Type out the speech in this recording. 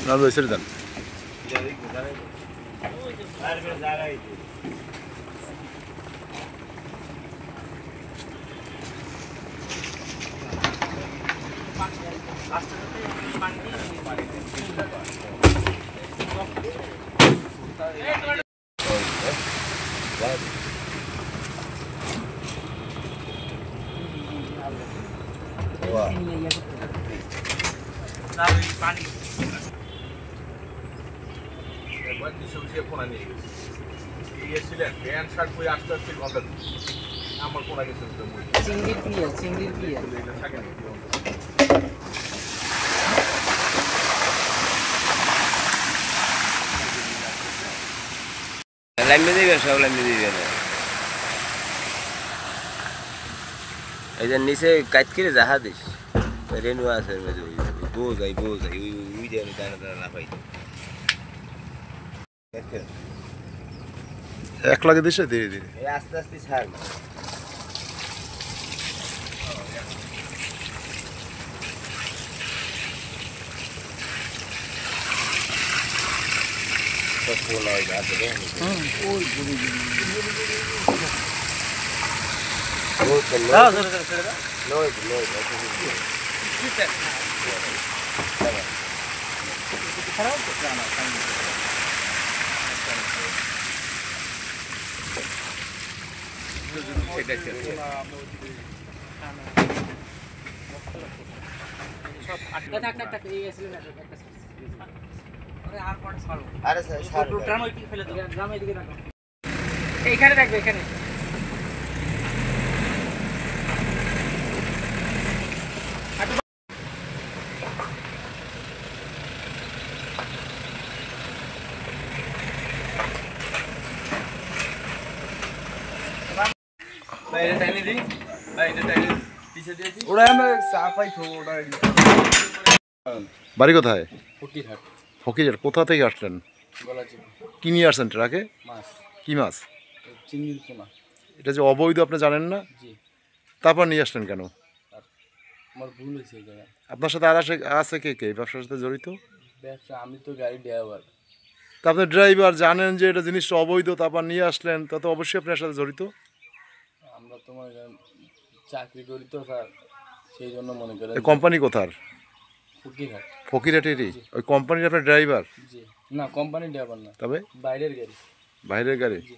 Nerede esirden? লাইনে দিবে সব লাইনে দিবে এই যে নিচে কাট করে জাহা দিস রেনু আছে বোঝাই ওই যে আমি দানা দানা না পাই এক লাগে দিছে ধীরে ধীরে আস্তে আস্তে ছাড় এইখানে রাখবে এখানে বাড়ি কোথায়? ফকিরহাট। কোথা থেকে আসলেন? কি নিয়ে আসছেন ট্রাকে? কি মাছ? চিংড়ির পোনা। এটা যে অবৈধ আপনি জানেন না? তারপর নিয়ে আসলেন কেন? আমার ভুল হয়েছে এই জায়গায়। আপনার সাথে আর আছে কে কে ব্যবসার সাথে জড়িত? ব্যবসা আমি তো গাড়ি ড্রাইভার। তা আপনি ড্রাইভার জানেন যে এটা জিনিসটা অবৈধ, তারপর নিয়ে আসলেন, তা তো অবশ্যই আপনার সাথে জড়িত। আমরা তো মনে করেন চাকরি করি তো স্যার, সেই জন্য মনে করেন। কোম্পানি কোথার? ফকিরহাট। ফকিরহাটেরই? ওই কোম্পানির আপনার ড্রাইভার? জি না, কোম্পানি ড্রাইভার না, তবে বাইরের গাড়ি। বাইরের গাড়ি? জি